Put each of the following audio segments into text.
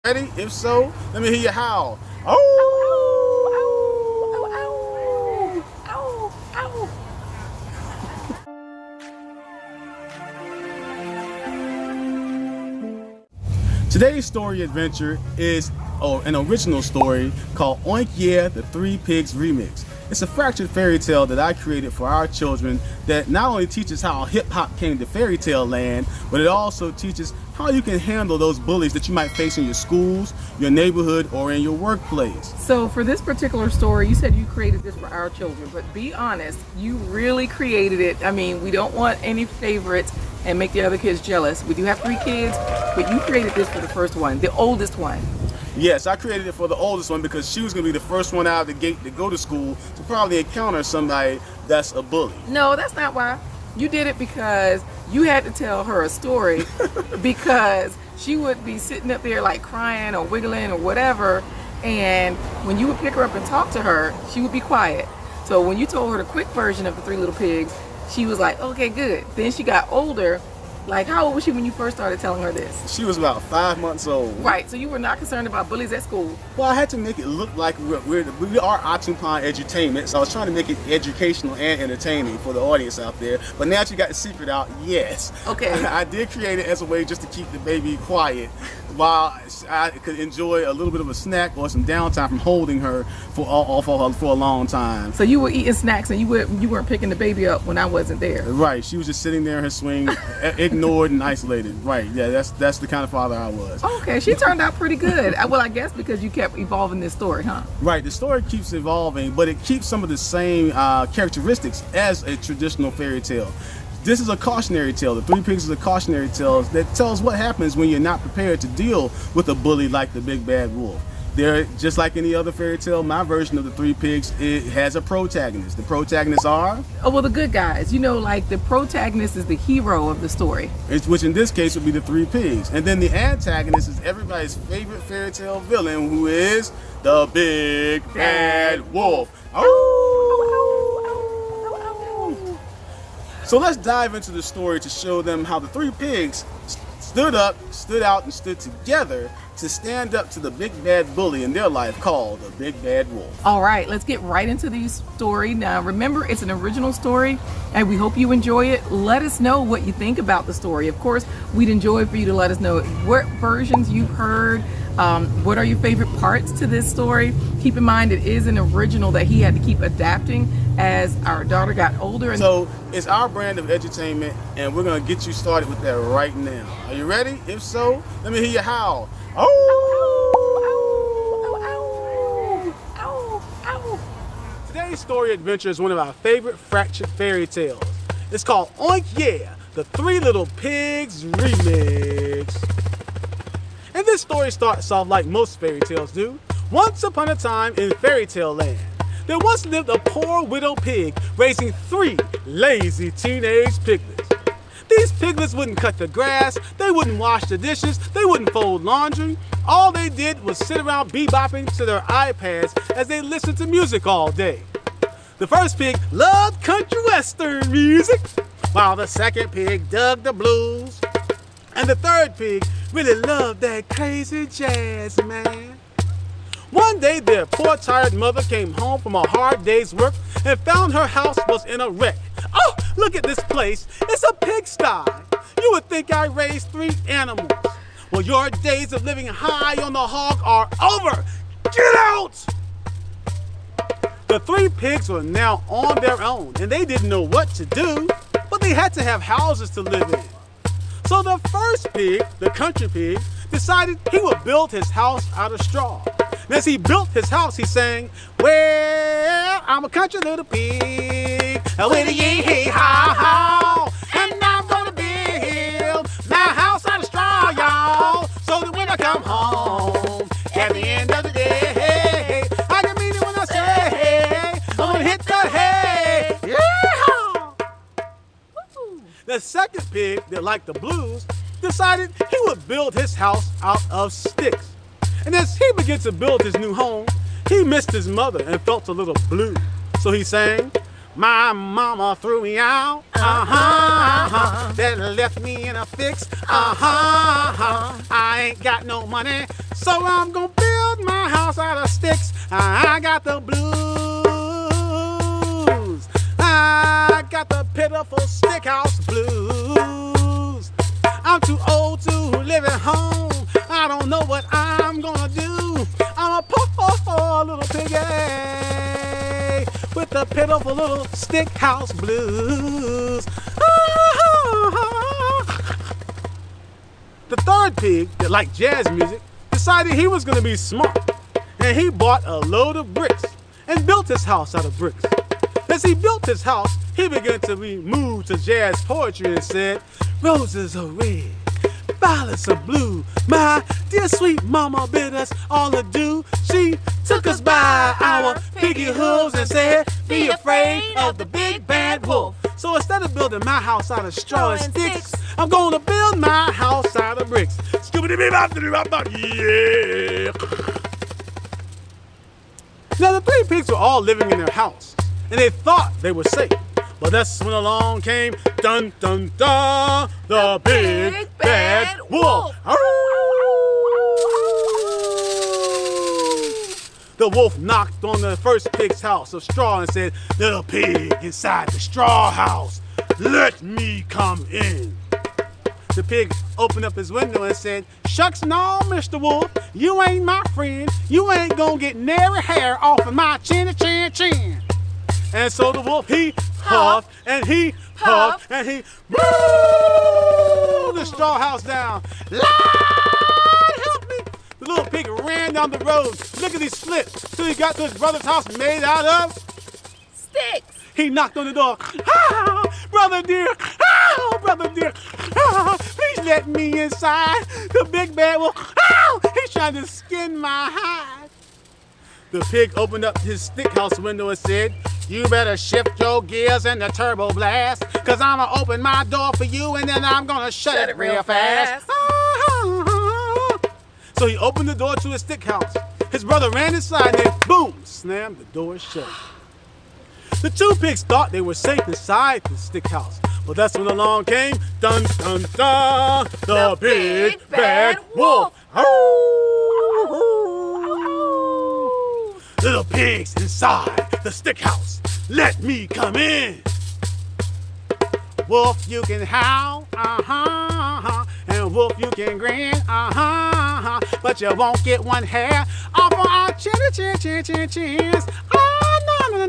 Ready? If so, let me hear you howl. Oh! Ow, ow, ow, ow. Today's story adventure is an original story called Oink Yeah, the Three Pigs Remix. It's a fractured fairy tale that I created for our children that not only teaches how hip-hop came to fairy tale land, but it also teaches how you can handle those bullies that you might face in your schools, your neighborhood, or in your workplace. So for this particular story, you said you created this for our children, but be honest, you really created it. I mean, we don't want any favorites and make the other kids jealous. We do have 3 kids, but you created this for the first one, the oldest one. Yes, I created it for the oldest one because she was going to be the first one out of the gate to go to school to probably encounter somebody that's a bully. No, that's not why. You did it because you had to tell her a story because she would be sitting up there like crying or wiggling or whatever, and when you would pick her up and talk to her, she would be quiet. So when you told her the quick version of the 3 little pigs, she was like, okay, good. Then she got older. Like, how old was she when you first started telling her this? She was about 5 months old. Right, so you were not concerned about bullies at school. Well, I had to make it look like we are occupying edutainment, so I was trying to make it educational and entertaining for the audience out there. But now that you got the secret out, yes. Okay. I did create it as a way just to keep the baby quiet while I could enjoy a little bit of a snack or some downtime from holding her for a long time. So you were eating snacks and you weren't picking the baby up when I wasn't there. Right, she was just sitting there in her swing, ignored and isolated. Right, yeah, that's the kind of father I was. Okay, she turned out pretty good. Well, I guess because you kept evolving this story, huh? Right, the story keeps evolving, but it keeps some of the same characteristics as a traditional fairy tale. This is a cautionary tale. The 3 Pigs is a cautionary tale that tells what happens when you're not prepared to deal with a bully like the big bad wolf. They're just like any other fairy tale. My version of the 3 Pigs, it has a protagonist. The protagonists are? Oh, well, the good guys. You know, like the protagonist is the hero of the story. Which in this case would be the 3 Pigs. And then the antagonist is everybody's favorite fairy tale villain, who is the big bad wolf. So let's dive into the story to show them how the 3 pigs stood up, stood out, and stood together to stand up to the big bad bully in their life called the big bad wolf. All right, let's get right into the story. Now, remember, it's an original story, and we hope you enjoy it. Let us know what you think about the story. Of course, we'd enjoy for you to let us know what versions you've heard. What are your favorite parts to this story? Keep in mind, it is an original that he had to keep adapting as our daughter got older. So it's our brand of edutainment, and we're going to get you started with that right now. Are you ready? If so, let me hear you howl. Oh! Today's story adventure is one of our favorite fractured fairy tales. It's called Oink Yeah, the 3 Little Pigs Remix. And this story starts off like most fairy tales do. Once upon a time in fairy tale land, there once lived a poor widow pig raising 3 lazy teenage piglets. These piglets wouldn't cut the grass, they wouldn't wash the dishes, they wouldn't fold laundry. All they did was sit around bebopping to their iPads as they listened to music all day. The first pig loved country western music, while the second pig dug the blues. And the third pig really loved that crazy jazz, man. One day, their poor, tired mother came home from a hard day's work and found her house was in a wreck. Oh, look at this place. It's a pigsty. You would think I raised 3 animals. Well, your days of living high on the hog are over. Get out! The 3 pigs were now on their own, and they didn't know what to do, but they had to have houses to live in. So the first pig, the country pig, decided he would build his house out of straw. And as he built his house, he sang, well, I'm a country little pig, with a yee hee haw haw, and I'm gonna build my house out of straw, y'all, so that when I come home, at the end of the day, I can mean it when I say, I'm gonna hit the hay, yeah! The second pig that liked the blues decided he would build his house out of sticks. And as he began to build his new home, he missed his mother and felt a little blue. So he sang, My mama threw me out, then left me in a fix, I ain't got no money, so I'm gonna build my house out of sticks. I got the blues, I got the pitiful stick house blues. I'm too old to live at home, I don't know what I'm gonna do. I'm a poor little piggy with the pitiful little stick house blues. The third pig that liked jazz music decided he was going to be smart, and he bought a load of bricks and built his house out of bricks. As he built his house, he began to be moved to jazz poetry and said, roses are red, violets are blue. My dear sweet mama bid us all adieu. She took us by our piggy hooves and said, be afraid of the big bad wolf. So instead of building my house out of straw and sticks, I'm gonna build my house out of bricks. Yeah. Now the three pigs were all living in their house, and they thought they were safe. But that's when along came, dun dun dun, the big bad wolf. The wolf knocked on the first pig's house of straw and said, little pig inside the straw house, let me come in. The pig opened up his window and said, shucks no, Mr. Wolf, you ain't my friend. You ain't gonna get nary hair off of my chinny chin chin. And so the wolf, he huffed and he puffed and he blew the straw house down. Lord help me! The little pig ran down the road, lickety-split, till he got to his brother's house made out of sticks. He knocked on the door. Ah, brother dear, ah, brother dear, ah, please let me inside. The big bad wolf, ah, he's trying to skin my hide. The pig opened up his stick house window and said, you better shift your gears in the turbo blast, cause I'ma open my door for you and then I'm gonna shut it real fast. So he opened the door to his stick house. His brother ran inside and then boom, slammed the door shut. The two pigs thought they were safe inside the stick house, but that's when along came, dun dun dun, the big bad wolf. Little pigs inside the stick house, let me come in. Wolf, you can howl, and wolf, you can grin, but you won't get one hair off of our chinny chins. No.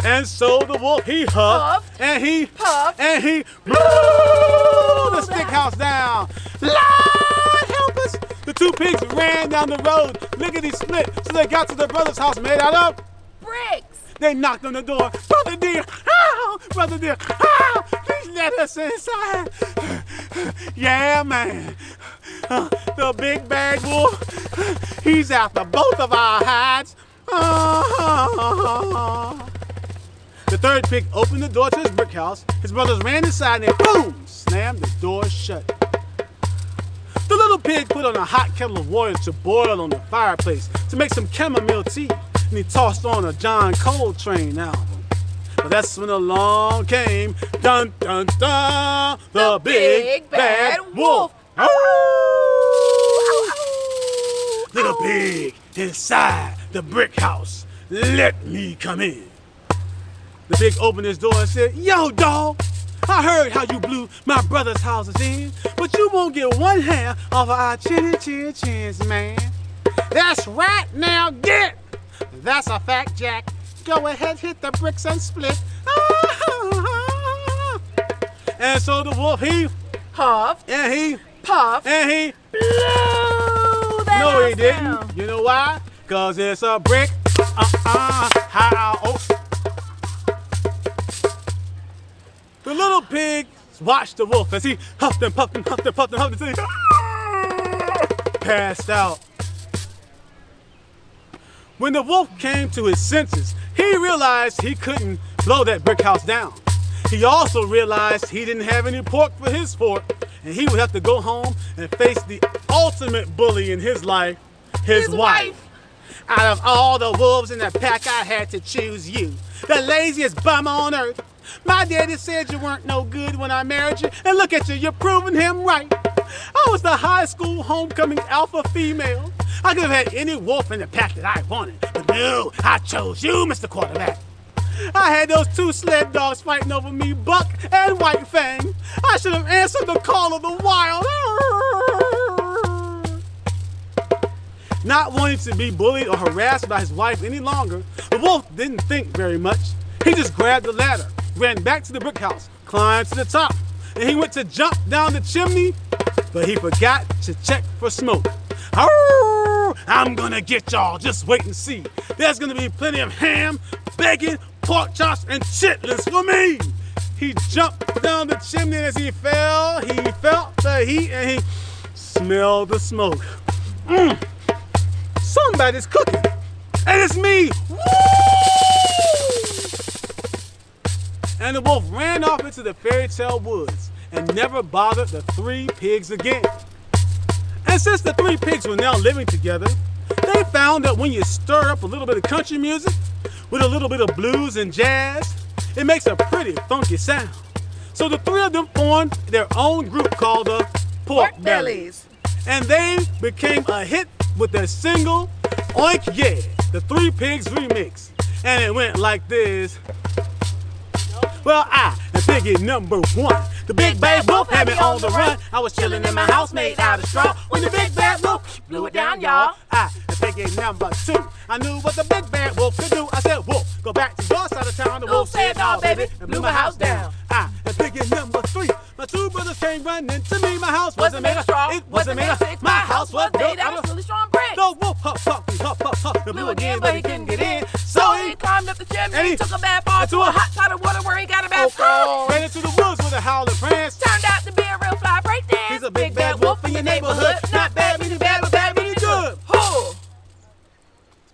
And so the wolf, he huffed, and he puffed, and he blew the stick house down. Lord help us! The two pigs ran down the road, lickety-split, so they got to their brother's house made out of bricks. They knocked on the door. Brother dear, ow, brother dear, ow, please let us inside. Yeah, man. The big bad wolf, he's after both of our hides. The third pig opened the door to his brick house. His brothers ran inside and boom, slammed the door shut. The little pig put on a hot kettle of water to boil on the fireplace to make some chamomile tea, and he tossed on a John Coltrane album. But that's when along came, dun dun dun, the big bad wolf. Little pig inside the brick house, let me come in. The pig opened his door and said, yo dog, I heard how you blew my brother's houses in, but you won't get one hair off of our chinny chin chins, man. That's right, now get! That's a fact, Jack. Go ahead, hit the bricks and split. And so the wolf, he huffed, and he puffed, and he blew that No, he didn't. Down. You know why? Cause it's a brick. The little pig watched the wolf as he huffed and puffed and huffed and puffed and huffed until he passed out. When the wolf came to his senses, he realized he couldn't blow that brick house down. He also realized he didn't have any pork for his fork, and he would have to go home and face the ultimate bully in his life, his wife. Out of all the wolves in the pack, I had to choose you, the laziest bum on earth. My daddy said you weren't no good when I married you, and look at you, you're proving him right. I was the high school homecoming alpha female. I could have had any wolf in the pack that I wanted, but no, I chose you, Mr. Quarterback. I had those two sled dogs fighting over me, Buck and White Fang. I should have answered the call of the wild. Not wanting to be bullied or harassed by his wife any longer, the wolf didn't think very much. He just grabbed the ladder, ran back to the brick house, climbed to the top, and he went to jump down the chimney, but he forgot to check for smoke. I'm gonna get y'all, just wait and see. There's gonna be plenty of ham, bacon, pork chops, and chitlins for me. He jumped down the chimney, and as he fell, he felt the heat and he smelled the smoke. Somebody's cooking, and it's me. Woo! And the wolf ran off into the Fairytale woods and never bothered the three pigs again. And since the three pigs were now living together, they found that when you stir up a little bit of country music with a little bit of blues and jazz, it makes a pretty funky sound. So the three of them formed their own group called the Pork Bellies. And they became a hit with their single, Oink Yeah, the Three Pigs Remix. And it went like this. Well, I am Piggy number one. The big bad wolf had me on the run. I was chilling in my house made out of straw when the big bad wolf blew it down, y'all. I am Piggy number two. I knew what the big bad wolf could do. I said, wolf, go back to your side of town. The wolf said, no, baby, and blew my house down. I am Piggy number three. My two brothers came running to me. My house wasn't made of straw. It wasn't made of sticks. My house was made out of really strong bricks. The wolf huff, huff, blew again, but he couldn't get in. So he climbed up the chimney and he took a bath off to a hot pot of water where he got a bath. Ran into the woods with a howling prance. Turned out to be a real fly break dance. He's a big bad wolf in your neighborhood. Not bad, meaning bad, but bad, meaning good. Ho!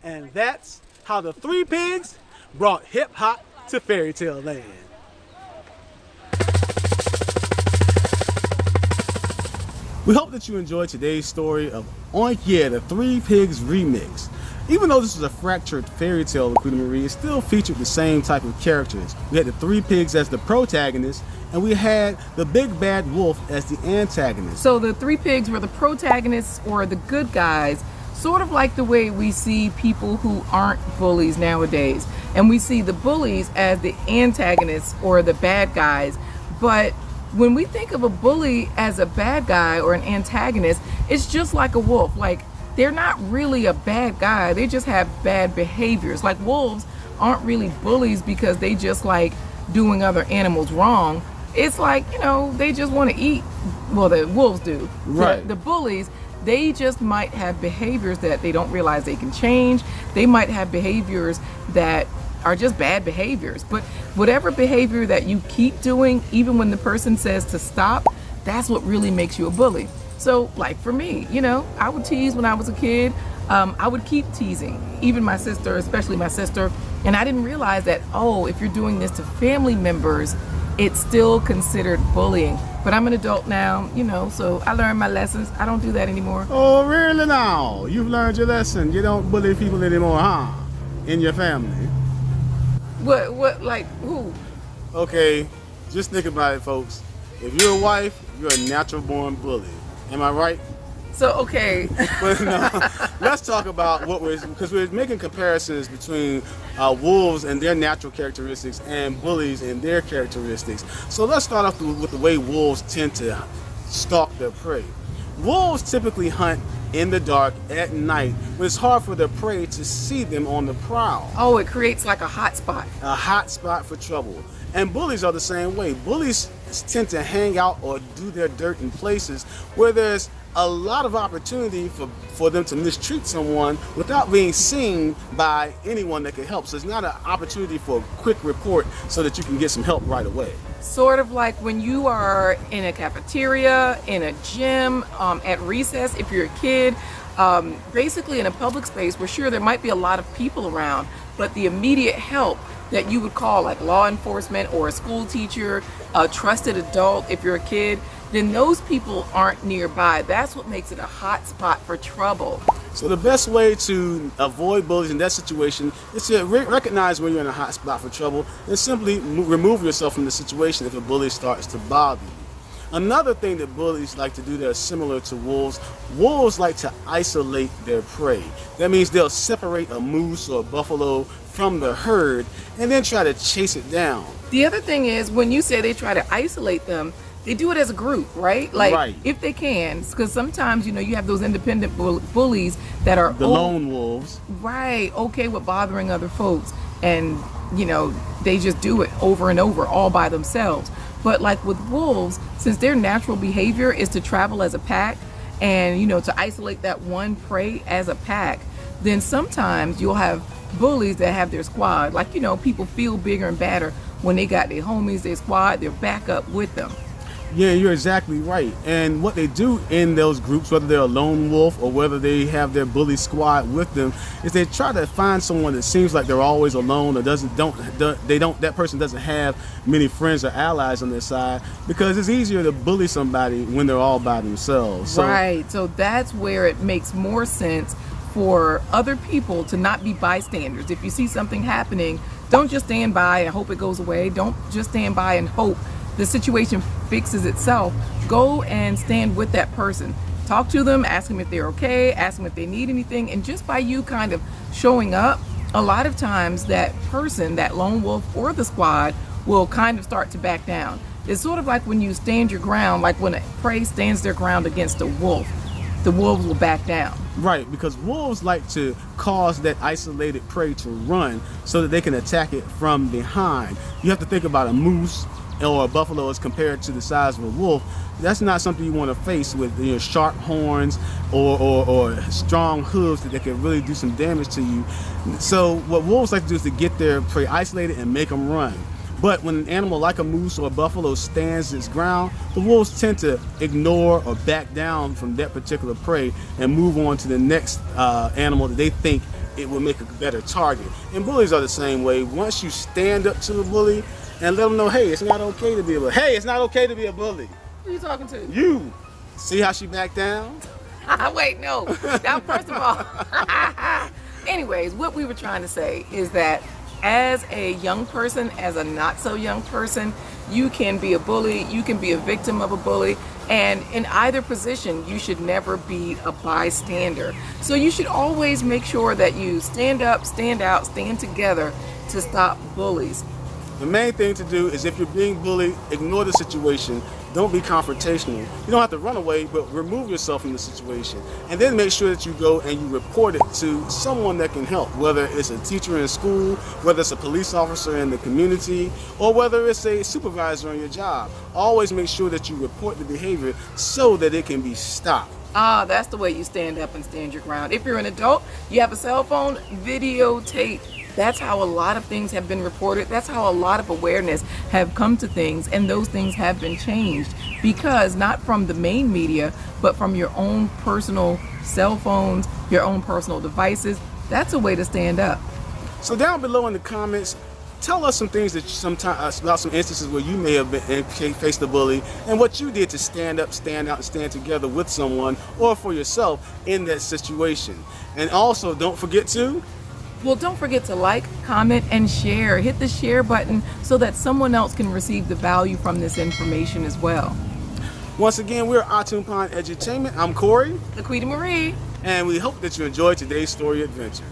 And that's how the three pigs brought hip hop to Fairytale land. We hope that you enjoyed today's story of Oink Yeah, the Three Pigs Remix. Even though this was a fractured fairy tale, LaQuita Marie, it still featured the same type of characters. We had the three pigs as the protagonists, and we had the big bad wolf as the antagonist. So the three pigs were the protagonists or the good guys, sort of like the way we see people who aren't bullies nowadays. And we see the bullies as the antagonists or the bad guys. But when we think of a bully as a bad guy or an antagonist, it's just like a wolf. Like, they're not really a bad guy. They just have bad behaviors. Like, wolves aren't really bullies because they just like doing other animals wrong. It's like, you know, they just want to eat. Well, the wolves do. Right. The bullies, they just might have behaviors that they don't realize they can change. They might have behaviors that are just bad behaviors. But whatever behavior that you keep doing, even when the person says to stop, that's what really makes you a bully. So, like for me, you know, I would tease when I was a kid. I would keep teasing, even my sister, especially my sister. And I didn't realize that, oh, if you're doing this to family members, it's still considered bullying. But I'm an adult now, you know, so I learned my lessons. I don't do that anymore. Oh, really now? You've learned your lesson. You don't bully people anymore, huh? In your family. What, like, who? Okay, just think about it, folks. If you're a wife, you're a natural born bully. Am I right? So, okay. But no, let's talk about what because we're making comparisons between wolves and their natural characteristics and bullies and their characteristics. So let's start off with the way wolves tend to stalk their prey. Wolves typically hunt in the dark at night when it's hard for their prey to see them on the prowl. Oh, it creates like a hot spot. A hot spot for trouble. And bullies are the same way. Bullies tend to hang out or do their dirt in places where there's a lot of opportunity for them to mistreat someone without being seen by anyone that can help. So it's not an opportunity for a quick report so that you can get some help right away. Sort of like when you are in a cafeteria, in a gym, at recess, if you're a kid, basically in a public space where sure there might be a lot of people around, but the immediate help that you would call like law enforcement or a school teacher, a trusted adult if you're a kid, then those people aren't nearby. That's what makes it a hot spot for trouble. So the best way to avoid bullies in that situation is to recognize when you're in a hot spot for trouble and simply remove yourself from the situation if a bully starts to bother you. Another thing that bullies like to do that is similar to wolves, wolves like to isolate their prey. That means they'll separate a moose or a buffalo from the herd and then try to chase it down. The other thing is, when you say they try to isolate them, they do it as a group, right? Like, right. If they can, because sometimes, you have those independent bullies that are the lone wolves. Right, okay with bothering other folks, and, they just do it over and over all by themselves. But like with wolves, since their natural behavior is to travel as a pack and, to isolate that one prey as a pack, then sometimes you'll have bullies that have their squad. Like, people feel bigger and badder when they got their homies, their squad, their backup with them. Yeah, you're exactly right. And what they do in those groups, whether they're a lone wolf or whether they have their bully squad with them, is they try to find someone that seems like they're always alone or that person doesn't have many friends or allies on their side, because it's easier to bully somebody when they're all by themselves. Right. So that's where it makes more sense for other people to not be bystanders. If you see something happening, don't just stand by and hope it goes away. Don't just stand by and hope the situation fixes itself. Go and stand with that person. Talk to them, ask them if they're okay, ask them if they need anything, and just by you kind of showing up, a lot of times that person, that lone wolf or the squad, will kind of start to back down. It's sort of like when you stand your ground, like when a prey stands their ground against a wolf, the wolves will back down. Right, because wolves like to cause that isolated prey to run so that they can attack it from behind. You have to think about a moose or a buffalo as compared to the size of a wolf. That's not something you want to face with sharp horns or strong hooves that can really do some damage to you. So what wolves like to do is to get their prey isolated and make them run. But when an animal like a moose or a buffalo stands its ground, the wolves tend to ignore or back down from that particular prey and move on to the next animal that they think it will make a better target. And bullies are the same way. Once you stand up to the bully and let them know, hey, it's not okay to be a bully. Hey, it's not okay to be a bully. Who are you talking to? You. See how she backed down? Wait, no. Now, first of all, anyways, what we were trying to say is that as a young person, as a not so young person, you can be a bully, you can be a victim of a bully, and in either position, you should never be a bystander. So you should always make sure that you stand up, stand out, stand together to stop bullies. The main thing to do is, if you're being bullied, ignore the situation. Don't be confrontational. You don't have to run away, but remove yourself from the situation. And then make sure that you go and you report it to someone that can help, whether it's a teacher in school, whether it's a police officer in the community, or whether it's a supervisor on your job. Always make sure that you report the behavior so that it can be stopped. That's the way you stand up and stand your ground. If you're an adult, you have a cell phone, videotape. That's how a lot of things have been reported. That's how a lot of awareness have come to things, and those things have been changed because not from the main media, but from your own personal cell phones, your own personal devices. That's a way to stand up. So down below in the comments, tell us some things that sometimes about some instances where you may have been faced a bully and what you did to stand up, stand out, and stand together with someone or for yourself in that situation. And also, don't forget to like, comment, and share. Hit the share button so that someone else can receive the value from this information as well. Once again, we're Untitled Edutainment. I'm Corey. LaQuita Marie. And we hope that you enjoyed today's story adventure.